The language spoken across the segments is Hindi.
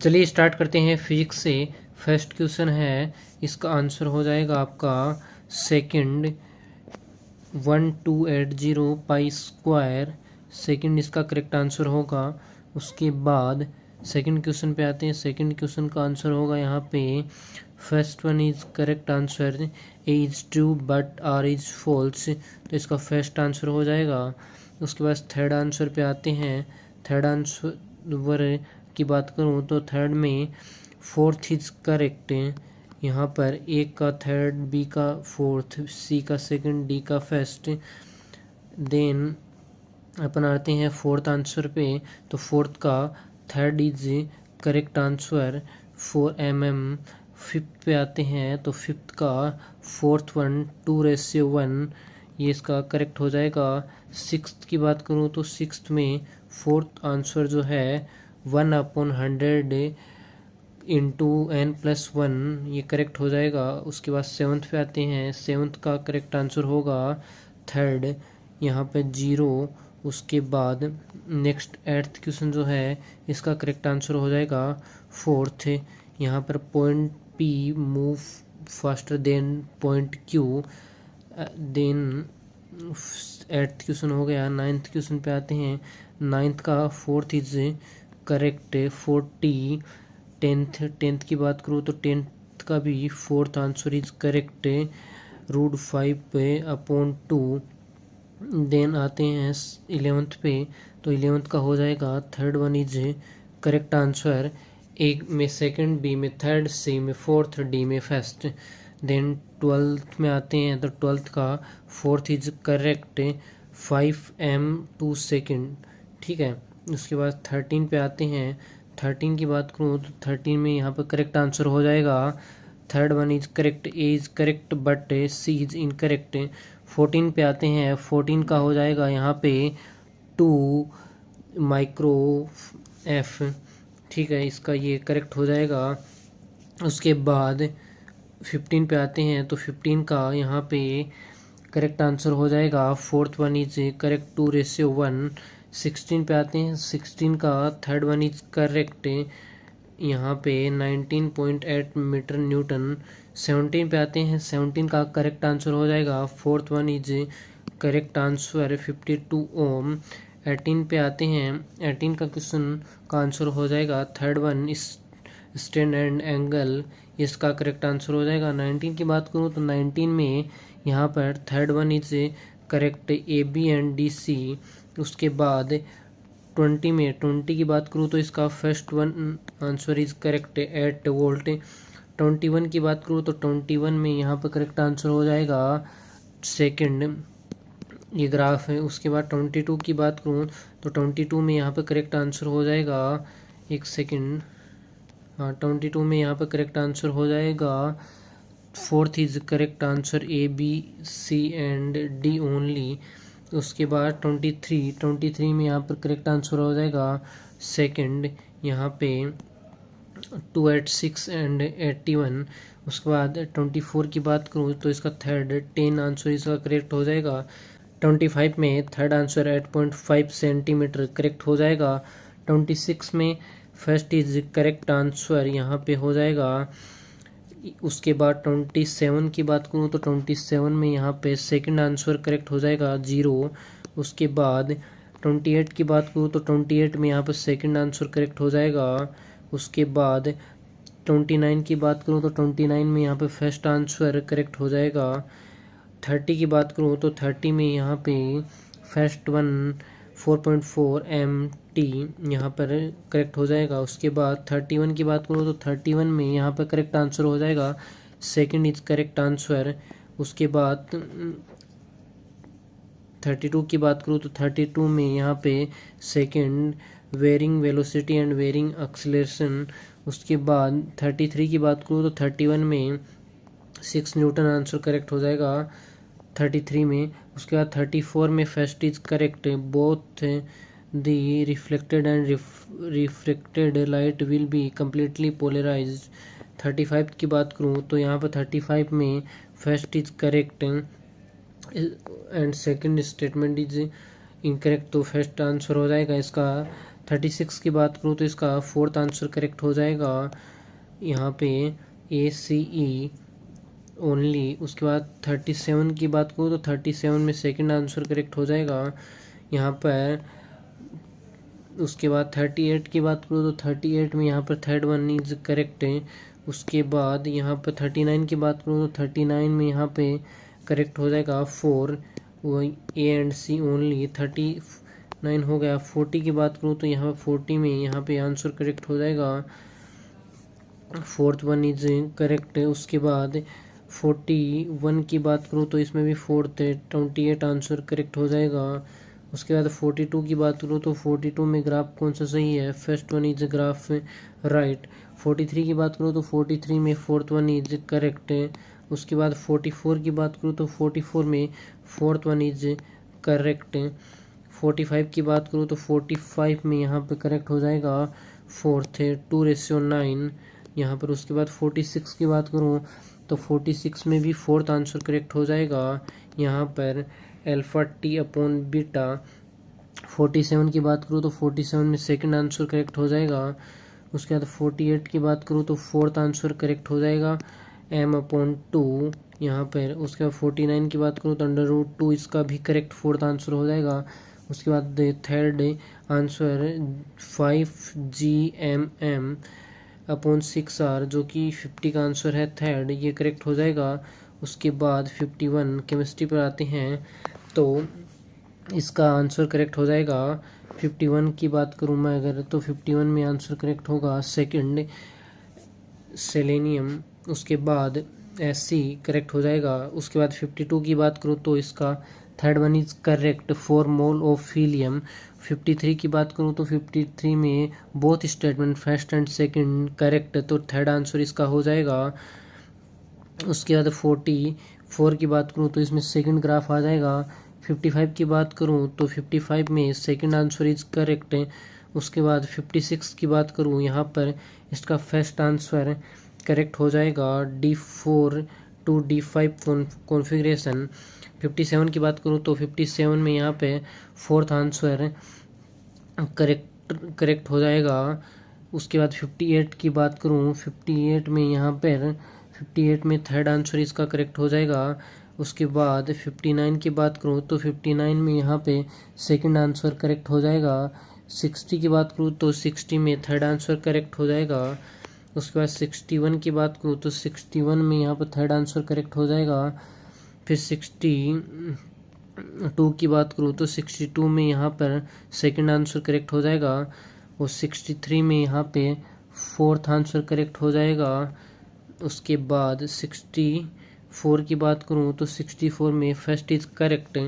चलिए स्टार्ट करते हैं फिजिक्स से। फर्स्ट क्वेश्चन है, इसका आंसर हो जाएगा आपका सेकंड 1280 पाई स्क्वायर। सेकंड इसका करेक्ट आंसर होगा। उसके बाद सेकंड क्वेश्चन पे आते हैं। सेकंड क्वेश्चन का आंसर होगा यहाँ पे first one is correct answer, A is true but R is false, तो इसका फर्स्ट आंसर हो जाएगा। उसके बाद थर्ड आंसर पे आते हैं। थर्ड आंसर की बात करूँ तो थर्ड में फोर्थ इज करेक्ट। यहाँ पर ए का थर्ड, बी का फोर्थ, सी का सेकंड, डी का फर्स्ट। देन अपन आते हैं फोर्थ आंसर पे, तो फोर्थ का third is correct answer 4 mm। Fifth पे आते हैं तो फिफ्थ का फोर्थ वन 2:1, ये इसका करेक्ट हो जाएगा। सिक्स्थ की बात करूँ तो सिक्स्थ में फोर्थ आंसर जो है 1/100 इंटू n+1, ये करेक्ट हो जाएगा। उसके बाद सेवन्थ पे आते हैं। सेवन्थ का करेक्ट आंसर होगा थर्ड, यहाँ पे 0। उसके बाद नेक्स्ट एट्थ क्वेश्चन जो है इसका करेक्ट आंसर हो जाएगा फोर्थ। यहाँ पर point P move faster than point Q। Then eighth question हो गया। नाइन्थ क्वेश्चन पे आते हैं। नाइन्थ का फोर्थ इज करेक्ट 40। टेंथ की बात करूँ तो टेंथ का भी fourth answer is correct √5/2। Then आते हैं 11th पे, तो 11th का हो जाएगा third one is correct answer, A में सेकंड, बी में थर्ड, सी में फोर्थ, डी में फर्स्ट। देन 12th में आते हैं तो 12th का फोर्थ इज करेक्ट 5m/2 ठीक है। उसके बाद 13 पे आते हैं। 13 की बात करूँ तो 13 में यहाँ पर करेक्ट आंसर हो जाएगा third one is correct, A is correct but C is incorrect. 14 पे आते हैं। 14 का हो जाएगा यहाँ पे 2 माइक्रो एफ, ठीक है, इसका ये करेक्ट हो जाएगा। उसके बाद 15 पे आते हैं तो 15 का यहाँ पे करेक्ट आंसर हो जाएगा फोर्थ वन इज करेक्ट 2:1। 16 पे आते हैं। 16 का थर्ड वन इज करेक्ट, यहाँ पे 19.8 मीटर न्यूटन। 17 पे आते हैं। 17 का करेक्ट आंसर हो जाएगा fourth one is correct answer 52 ओम। 18 पे आते हैं। 18 का क्वेश्चन का आंसर हो जाएगा थर्ड वन इस स्टैंड एंड एंगल, इसका करेक्ट आंसर हो जाएगा। 19 की बात करूँ तो 19 में यहाँ पर third one is correct AB and DC। उसके बाद 20 की बात करूँ तो इसका first one answer is correct 8 volt. 21 की बात करूँ तो 21 में यहाँ पर करेक्ट आंसर हो जाएगा सेकंड, ये ग्राफ है। उसके बाद 22 की बात करूँ तो 22 में यहाँ पर करेक्ट आंसर हो जाएगा, एक सेकंड, हाँ 22 में यहाँ पर करेक्ट आंसर हो जाएगा fourth is correct answer ABC and D only. उसके बाद 23 में यहाँ पर करेक्ट आंसर हो जाएगा सेकंड, यहाँ पे 286 एंड 81। उसके बाद 24 की बात करूँ तो इसका थर्ड 10 आंसर इसका करेक्ट हो जाएगा। 25 में थर्ड आंसर 8.5 सेंटीमीटर करेक्ट हो जाएगा। 26 में फर्स्ट इज करेक्ट आंसर यहाँ पे हो जाएगा। उसके बाद 27 की बात करूँ तो 27 में यहाँ पे सेकंड आंसर करेक्ट हो जाएगा 0। उसके बाद 28 की बात करूँ तो 28 में यहाँ पे सेकंड आंसर करेक्ट हो जाएगा। उसके बाद 29 की बात करूँ तो 29 में यहाँ पे फर्स्ट आंसर करेक्ट हो जाएगा। 30 की बात करूँ तो 30 में यहाँ पे फर्स्ट वन 4.4 MT यहाँ पर करेक्ट हो जाएगा। उसके बाद 31 की बात करूँ तो 31 में यहाँ पर करेक्ट आंसर हो जाएगा सेकंड इज करेक्ट आंसर। उसके बाद 32 की बात करूँ तो 32 में यहाँ पे second varying velocity and varying acceleration. उसके बाद 33 की बात करूँ तो 31 में 6 न्यूटन आंसर करेक्ट हो जाएगा 33 में। उसके बाद 34 में first is correct, both the reflected and refracted light will be completely polarised. 35 की बात करूँ तो यहाँ पर 35 में first is correct and second statement is incorrect, तो फर्स्ट आंसर हो जाएगा इसका 36 की बात करूँ तो इसका फोर्थ आंसर करेक्ट हो जाएगा यहाँ पे ACE ओनली। उसके बाद 37 की बात करूँ तो 37 में सेकंड आंसर करेक्ट हो जाएगा यहाँ पर। उसके बाद 38 की बात करूँ तो 38 में यहाँ पर थर्ड वन इज करेक्ट है। उसके बाद यहाँ पर 39 की बात करूँ तो 39 में यहाँ पे करेक्ट हो जाएगा 4, वो A एंड C ओनली। 39 हो गया। 40 की बात करूँ तो यहाँ 40 में यहाँ पे आंसर करेक्ट हो जाएगा, फोर्थ वन इज करेक्ट है। उसके बाद 41 की बात करूँ तो इसमें भी फोर्थ है, 28 आंसर करेक्ट हो जाएगा। उसके बाद 42 की बात करूँ तो 42 में ग्राफ कौन सा सही है, first one is graph right. 43 की बात करूँ तो 43 में फोर्थ वन इज करेक्ट है। उसके बाद 44 की बात करूँ तो 44 में फोर्थ वन इज करेक्ट है। 45 की बात करूँ तो 45 में यहाँ पे करेक्ट हो जाएगा फोर्थ है, 2:9 यहाँ पर। उसके बाद 46 की बात करूँ तो 46 में भी फोर्थ आंसर करेक्ट हो जाएगा यहाँ पर, अल्फा टी अपॉन बीटा। 47 की बात करूँ तो 47 में सेकंड आंसर करेक्ट हो जाएगा। उसके बाद 48 की बात करूँ तो फोर्थ आंसर करेक्ट हो जाएगा m/2 यहाँ पर। उसके बाद 49 की बात करूँ तो √2 इसका भी करेक्ट फोर्थ आंसर हो जाएगा। उसके बाद थर्ड आंसर 5gmm/6r जो कि 50 का आंसर है थर्ड, ये करेक्ट हो जाएगा। उसके बाद 51 केमिस्ट्री पर आते हैं तो इसका आंसर करेक्ट हो जाएगा। 51 की बात करूँ मैं अगर तो 51 में आंसर करेक्ट होगा सेकंड सेलेनियम। उसके बाद SC करेक्ट हो जाएगा। उसके बाद 52 की बात करूँ तो इसका third one is correct, 4 mole of helium. 53 की बात करूँ तो 53 में both statement first and second correct, तो थर्ड आंसर इसका हो जाएगा। उसके बाद 44 की बात करूँ तो इसमें सेकंड ग्राफ आ जाएगा। 55 की बात करूँ तो 55 में सेकंड आंसर इज करेक्ट है। उसके बाद 56 की बात करूँ यहाँ पर इसका फर्स्ट आंसर करेक्ट हो जाएगा, D4 to D5 कॉन्फ़िगरेशन। 57 की बात करूँ तो 57 में यहाँ पे फोर्थ आंसर करेक्ट हो जाएगा। उसके बाद 58 की बात करूँ 58 में यहाँ पर 58 में थर्ड आंसर इसका करेक्ट हो जाएगा। उसके बाद 59 की बात करूँ तो 59 में यहाँ पे सेकंड आंसर करेक्ट हो जाएगा। 60 की बात करूँ तो 60 में थर्ड आंसर करेक्ट हो जाएगा। उसके बाद 61 की बात करूँ तो 61 में यहाँ पर थर्ड आंसर करेक्ट हो जाएगा। फिर 62 की बात करूँ तो 62 में यहाँ पर सेकंड आंसर करेक्ट हो जाएगा। और 63 में यहाँ पे फोर्थ आंसर करेक्ट हो जाएगा। उसके बाद 64 की बात करूँ तो 64 में फर्स्ट इज करेक्ट,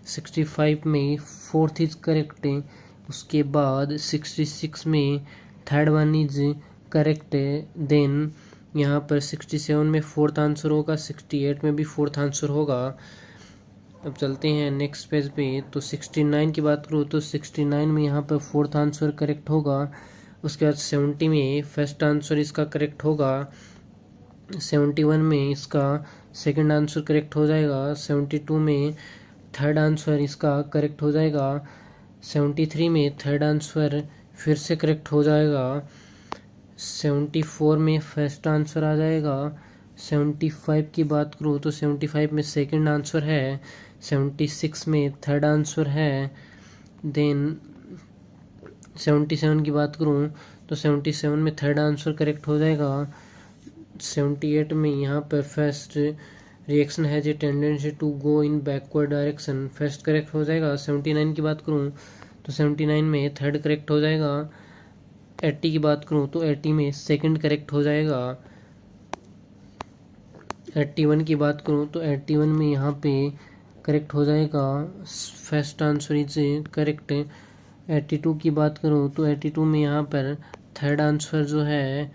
65 में फोर्थ इज करेक्ट। उसके बाद 66 में थर्ड वन इज करेक्ट है। देन यहाँ पर 67 में फोर्थ आंसर होगा, 68 में भी फोर्थ आंसर होगा। अब चलते हैं नेक्स्ट पेज पे तो 69 की बात करूँ तो 69 में यहाँ पर फोर्थ आंसर करेक्ट होगा। उसके बाद 70 में फर्स्ट आंसर इसका करेक्ट होगा। 71 में इसका सेकंड आंसर करेक्ट हो जाएगा। 72 में थर्ड आंसर इसका करेक्ट हो जाएगा। 73 में थर्ड आंसर फिर से करेक्ट हो जाएगा। 74 में फर्स्ट आंसर आ जाएगा। 75 की बात करूँ तो 75 में सेकंड आंसर है। 76 में थर्ड आंसर है। देन 77 की बात करूँ तो 77 में थर्ड आंसर करेक्ट हो जाएगा। 78 में यहाँ पर फर्स्ट रिएक्शन है जो tendency to go in backward direction, first correct हो जाएगा। 79 की बात करूँ तो 79 में थर्ड करेक्ट हो जाएगा। 80 की बात करूँ तो 80 में सेकंड करेक्ट हो जाएगा। 81 की बात करूँ तो 81 में यहाँ पे करेक्ट हो जाएगा, फर्स्ट आंसर इज करेक्ट। 82 की बात करूँ तो 82 में यहाँ पर थर्ड आंसर जो है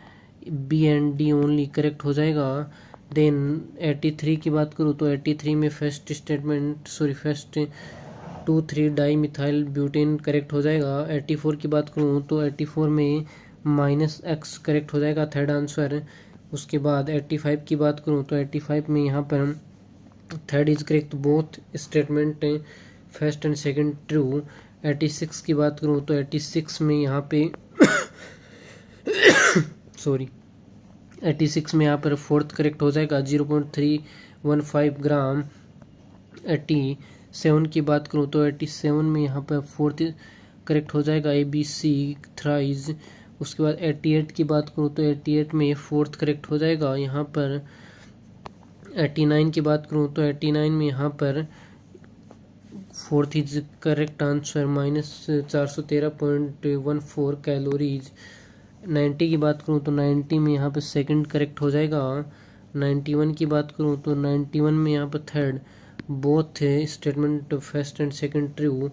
B and D only correct हो जाएगा। देन 83 की बात करूँ तो 83 में first 2,3 di methyl butane correct हो जाएगा। 84 की बात करूँ तो 84 में -X करेक्ट हो जाएगा, थर्ड आंसर। उसके बाद 85 की बात करूँ तो 85 में यहाँ पर third is correct, both statement first and second true. 86 की बात करूँ तो 86 में यहाँ पे सॉरी 86 में यहाँ पर फोर्थ करेक्ट हो जाएगा 0.315 ग्राम। 87 की बात करूँ तो 87 में यहाँ पर फोर्थ करेक्ट हो जाएगा ABC थ्राइज। उसके बाद 88 की बात करूँ तो 88 में फोर्थ करेक्ट हो जाएगा यहाँ पर। 89 की बात करूँ तो 89 में यहाँ पर fourth is correct answer -413.14 calories. 90 की बात करूँ तो 90 में यहाँ पर सेकंड करेक्ट हो जाएगा। 91 की बात करूँ तो 91 में यहाँ पर third both statement first and second true.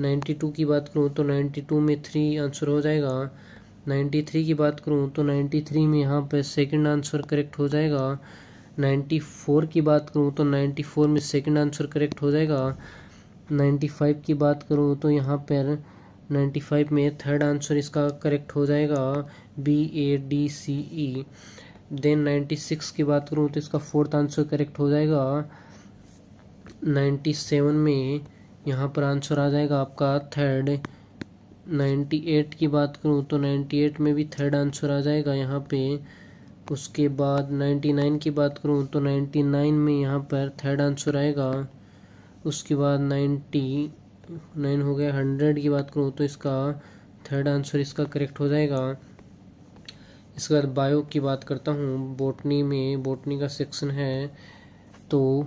92 की बात करूँ तो 92 में 3 आंसर हो जाएगा। 93 की बात करूँ तो 93 में यहाँ पर सेकंड आंसर करेक्ट हो जाएगा। 94 की बात करूँ तो 94 में सेकंड आंसर करेक्ट हो जाएगा। 95 की बात करूँ तो यहाँ पर 95 में थर्ड आंसर इसका करेक्ट हो जाएगा BADCE। देन 96 की बात करूँ तो इसका फोर्थ आंसर करेक्ट हो जाएगा। 97 में यहाँ पर आंसर आ जाएगा आपका थर्ड। 98 की बात करूँ तो 98 में भी थर्ड आंसर आ जाएगा यहाँ पे। उसके बाद 99 की बात करूँ तो 99 में यहाँ पर थर्ड आंसर आएगा। उसके बाद 99 हो गया। 100 की बात करूँ तो इसका थर्ड आंसर इसका करेक्ट हो जाएगा। इसके बाद बायो की बात करता हूँ। बॉटनी में बॉटनी का सेक्शन है तो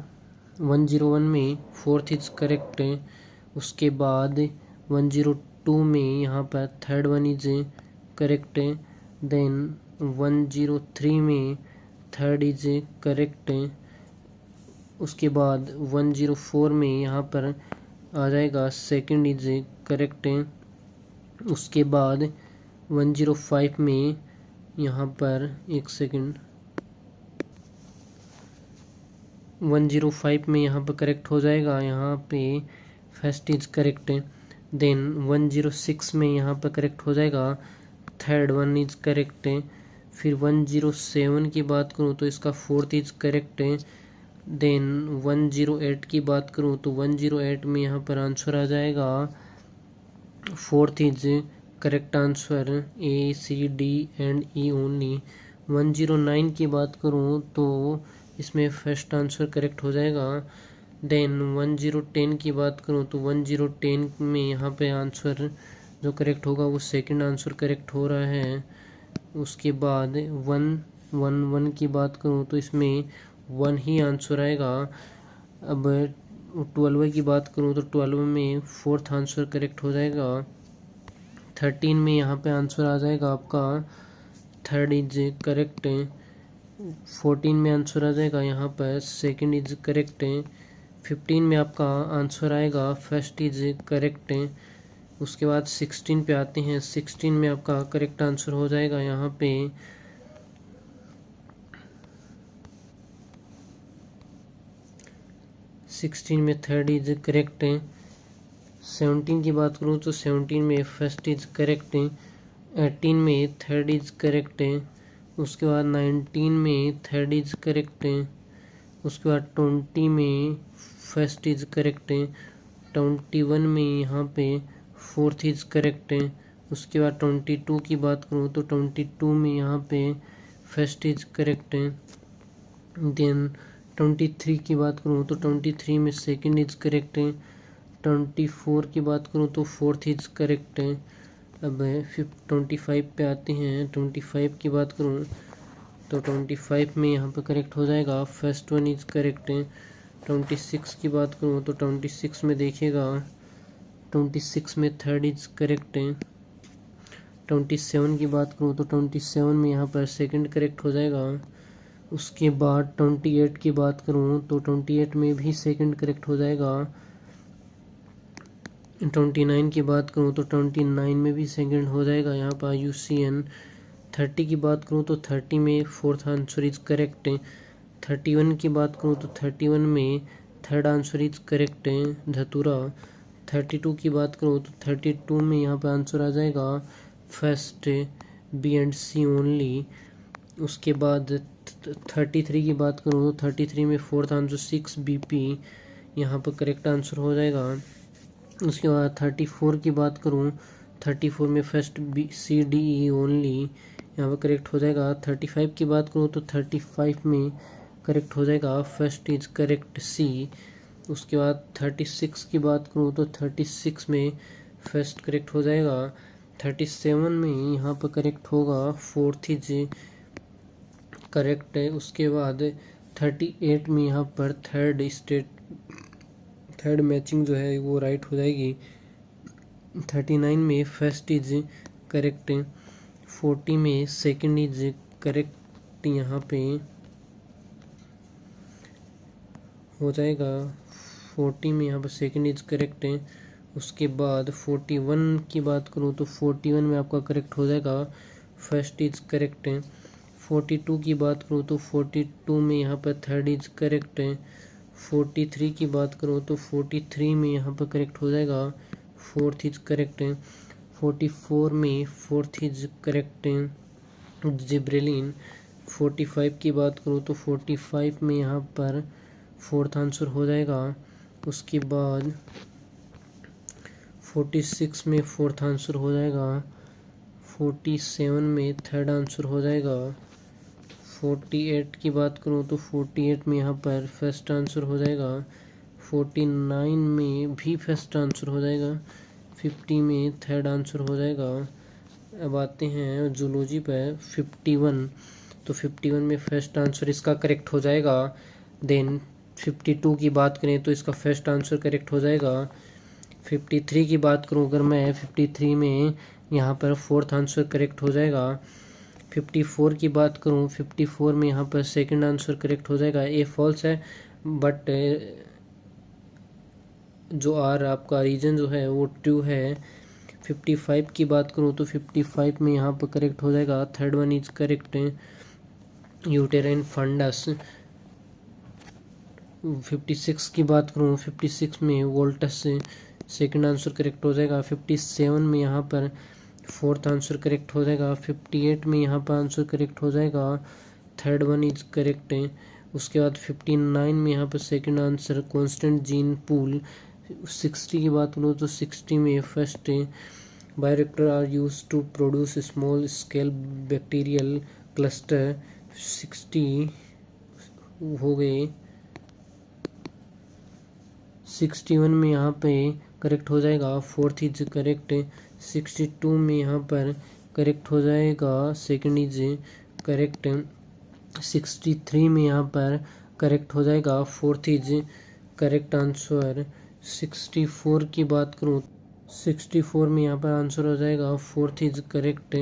101 में फोर्थ इज करेक्ट। उसके बाद 102 में यहाँ पर third one is correct. Then 103 में थर्ड इज करेक्ट। उसके बाद 104 में यहाँ पर आ जाएगा सेकंड इज करेक्ट। उसके बाद 105 में यहाँ पर एक सेकंड 105 में यहाँ पर करेक्ट हो जाएगा यहाँ पे फर्स्ट इज करेक्ट। देन 106 में यहाँ पर करेक्ट हो जाएगा थर्ड वन इज करेक्ट। फिर 107 की बात करूँ तो इसका फोर्थ इज करेक्ट। देन 108 की बात करूँ तो 108 में यहाँ पर आंसर आ जाएगा fourth is correct answer ACD&E only. 109 की बात करूँ तो इसमें फर्स्ट आंसर करेक्ट हो जाएगा। देन 1010 की बात करूँ तो 1010 में यहाँ पे आंसर जो करेक्ट होगा वो सेकंड आंसर करेक्ट हो रहा है। उसके बाद 111 की बात करूँ तो इसमें 1 ही आंसर आएगा। अब 12 की बात करूँ तो 12 में फोर्थ आंसर करेक्ट हो जाएगा। 13 में यहाँ पे आंसर आ जाएगा आपका थर्ड इज करेक्ट। 14 में आंसर आ जाएगा यहाँ पर सेकंड इज करेक्ट। 15 में आपका आंसर आएगा फर्स्ट इज करेक्ट। उसके बाद 16 पे आते हैं। 16 में आपका करेक्ट आंसर हो जाएगा यहाँ पे 16 में थर्ड इज करेक्ट। 17 की बात करूँ तो 17 में फर्स्ट इज करेक्ट। 18 में थर्ड इज करेक्ट। उसके बाद 19 में थर्ड इज करेक्ट। उसके बाद 20 में फर्स्ट इज करेक्ट। 21 में यहाँ पे फोर्थ इज करेक्ट। उसके बाद 22 की बात करूँ तो 22 में यहाँ पे फर्स्ट इज करेक्ट। देन 23 की बात करूँ तो 23 में सेकंड इज करेक्ट। 24 की बात करूँ तो फोर्थ इज करेक्ट। अब 25 पे आते हैं। 25 की बात करूँ तो 25 में यहाँ पे करेक्ट हो जाएगा फर्स्ट वन इज करेक्ट। 26 की बात करूँ तो 26 में देखिएगा 26 में थर्ड इज करेक्ट। 27 की बात करूँ तो 27 में यहाँ पर सेकंड करेक्ट हो जाएगा। उसके बाद 28 की बात करूँ तो 28 में भी सेकंड करेक्ट हो जाएगा। 29 की बात करूँ तो 29 में भी सेकंड हो जाएगा यहाँ पर IUCN। 30 की बात करूँ तो 30 में फोर्थ आंसर इज करेक्ट। 31 की बात करूँ तो 31 में थर्ड आंसर इज करेक्ट धतूरा। 32 की बात करूँ तो 32 में यहाँ पर आंसर आ जाएगा फर्स्ट B&C ओनली। उसके बाद 33 की बात करूँ तो 33 में फोर्थ आंसर 6 BP यहाँ पर करेक्ट आंसर हो जाएगा। उसके बाद 34 की बात करूँ, 34 में फर्स्ट BCDE ओनली यहाँ पर करेक्ट हो जाएगा। 35 की बात करूँ तो 35 में करेक्ट हो जाएगा, फर्स्ट इज करेक्ट C। उसके बाद 36 की बात करूँ तो 36 में फर्स्ट करेक्ट हो जाएगा। 37 में यहाँ पर करेक्ट होगा, फोर्थ इज करेक्ट है। उसके बाद 38 में यहाँ पर थर्ड मैचिंग जो है वो राइट हो जाएगी। 39 में फर्स्ट इज करेक्ट, 40 में सेकंड इज करेक्ट यहाँ पे हो जाएगा। 40 में यहाँ पर सेकंड इज करेक्ट है। उसके बाद 41 की बात करूँ तो 41 में आपका करेक्ट हो जाएगा, फर्स्ट इज करेक्ट है। 42 की बात करूँ तो 42 में यहाँ पर थर्ड इज करेक्ट है। 43 की बात करूँ तो 43 में यहाँ पर करेक्ट हो जाएगा, फोर्थ इज करेक्ट है। 44 में फोर्थ इज करेक्ट है, जिब्रेलिन। 45 की बात करूँ तो 45 में यहाँ पर फोर्थ आंसर हो जाएगा। उसके बाद 46 में फोर्थ आंसर हो जाएगा। 47 में थर्ड आंसर हो जाएगा। 48 की बात करूँ तो 48 में यहाँ पर फर्स्ट आंसर हो जाएगा। 49 में भी फर्स्ट आंसर हो जाएगा। 50 में थर्ड आंसर हो जाएगा। अब आते हैं जूलॉजी पर 51, तो 51 में फर्स्ट आंसर इसका करेक्ट हो जाएगा। देन 52 की बात करें तो इसका फर्स्ट आंसर करेक्ट हो जाएगा। 53 की बात करूं अगर मैं, 53 में यहाँ पर फोर्थ आंसर करेक्ट हो जाएगा। 54 की बात करूं, 54 में यहाँ पर सेकंड आंसर करेक्ट हो जाएगा। ए फॉल्स है, बट जो आर आपका रीजन जो है वो ट्रू है। 55 की बात करूं तो 55 में यहाँ पर करेक्ट हो जाएगा, थर्ड वन इज करेक्ट है, यूटेराइन फंडस। 56 की बात करूँ, 56 में वोल्टस सेकंड आंसर करेक्ट हो जाएगा। 57 में यहाँ पर फोर्थ आंसर करेक्ट हो जाएगा। 58 में यहाँ पर आंसर करेक्ट हो जाएगा, थर्ड वन इज करेक्ट है। उसके बाद 59 में यहाँ पर second answer constant gene pool. 60 की बात करूँ तो 60 में first bioreactor are use to produce small scale bacterial cluster. 60 हो गए। 61 में यहाँ पे करेक्ट हो जाएगा, फोर्थ इज करेक्ट। 62 में यहाँ पर करेक्ट हो जाएगा, सेकंड इज करेक्ट। 63 में यहाँ पर करेक्ट हो जाएगा, फोर्थ इज करेक्ट आंसर। 64 की बात करूँ, 64 में यहाँ पर आंसर हो जाएगा, फोर्थ इज करेक्ट।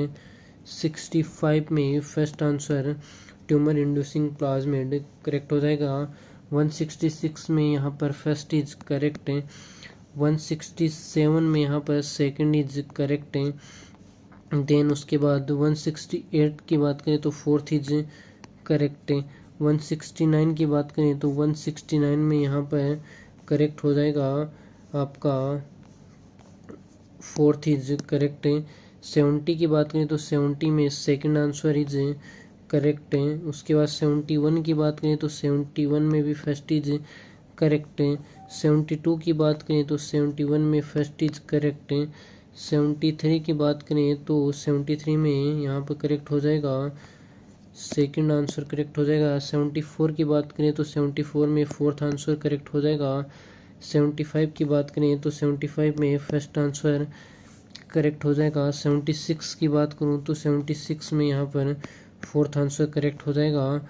65 में first answer tumour inducing plasmid correct हो जाएगा। 166 में यहाँ पर फर्स्ट इज करेक्ट है। 167 में यहाँ पर सेकंड इज करेक्ट है। देन उसके बाद 168 की बात करें तो फोर्थ इज करेक्ट है। 169 की बात करें तो 169 में यहाँ पर करेक्ट हो जाएगा आपका, फोर्थ इज करेक्ट है। 70 की बात करें तो 70 में सेकंड आंसर इज करेक्ट है। उसके बाद 71 की बात करें तो 71 में भी फर्स्ट इज करेक्ट है। 72 की बात करें तो 71 में फर्स्ट इज करेक्ट है। 73 की बात करें तो 73 में यहाँ पर करेक्ट हो जाएगा, सेकंड आंसर करेक्ट हो जाएगा। 74 की बात करें तो 74 में फोर्थ आंसर करेक्ट हो जाएगा। 75 की बात करें तो 75 में फर्स्ट आंसर करेक्ट हो जाएगा। 76 की बात करूँ तो 76 में यहाँ पर फोर्थ आंसर करेक्ट हो जाएगा।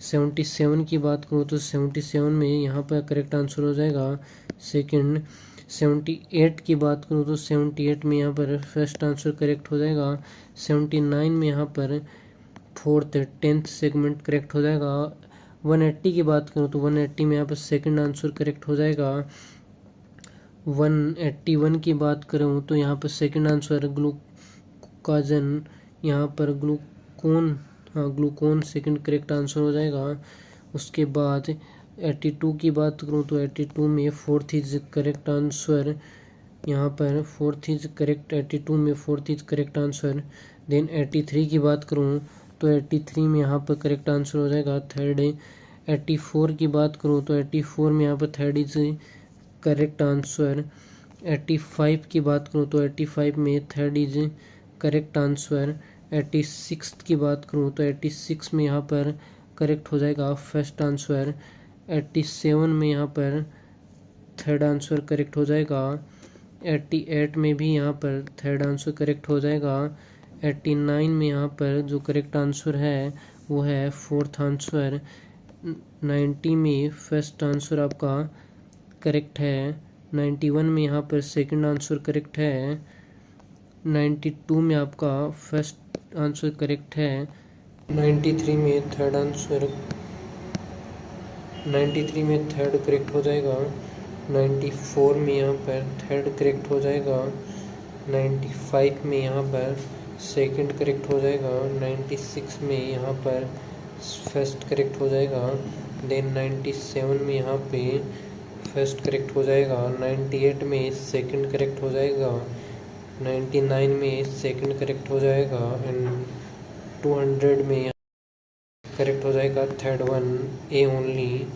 77 की बात करूँ तो 77 में यहाँ पर करेक्ट आंसर हो जाएगा, सेकंड। 78 की बात करूँ तो 78 में यहाँ पर फर्स्ट आंसर करेक्ट हो जाएगा। 79 में यहाँ पर फोर्थ 10th सेगमेंट करेक्ट हो जाएगा। 180 की बात करूँ तो 180 में यहाँ पर सेकंड आंसर करेक्ट हो जाएगा। 181 की बात करूँ तो यहाँ पर सेकंड आंसर ग्लूकाजन, यहाँ पर ग्लूकोन सेकंड करेक्ट आंसर हो जाएगा। उसके बाद 82 की बात करूँ तो 82 में फोर्थ इज करेक्ट आंसर, यहाँ पर फोर्थ इज करेक्ट, 82 में fourth is correct answer. Then 83 की बात करूँ तो 83 में यहाँ पर करेक्ट आंसर हो जाएगा, थर्ड। 84 की बात करूँ तो 84 में यहाँ पर थर्ड इज करेक्ट आंसर। 85 की बात करूँ तो 85 में थर्ड इज करेक्ट आंसर। 86 की बात करूँ तो 86 में यहाँ पर करेक्ट हो जाएगा फर्स्ट आंसर। 87 में यहाँ पर थर्ड आंसर करेक्ट हो जाएगा। 88 में भी यहाँ पर थर्ड आंसर करेक्ट हो जाएगा। 89 में यहाँ पर जो करेक्ट आंसर है वो है फोर्थ आंसर। 90 में फर्स्ट आंसर आपका करेक्ट है। 91 में यहाँ पर सेकंड आंसर करेक्ट है। 92 में आपका फर्स्ट आंसर करेक्ट है। 93 में थर्ड आंसर 93 में थर्ड करेक्ट हो जाएगा। 94 में यहाँ पर थर्ड करेक्ट हो जाएगा। 95 में यहाँ पर सेकंड करेक्ट हो जाएगा। 96 में यहाँ पर फर्स्ट करेक्ट हो जाएगा। देन 97 में यहाँ पे फर्स्ट करेक्ट हो जाएगा। 98 में सेकंड करेक्ट हो जाएगा। 99 में सेकंड करेक्ट हो जाएगा। एंड 200 में करेक्ट हो जाएगा थर्ड वन ए ओनली।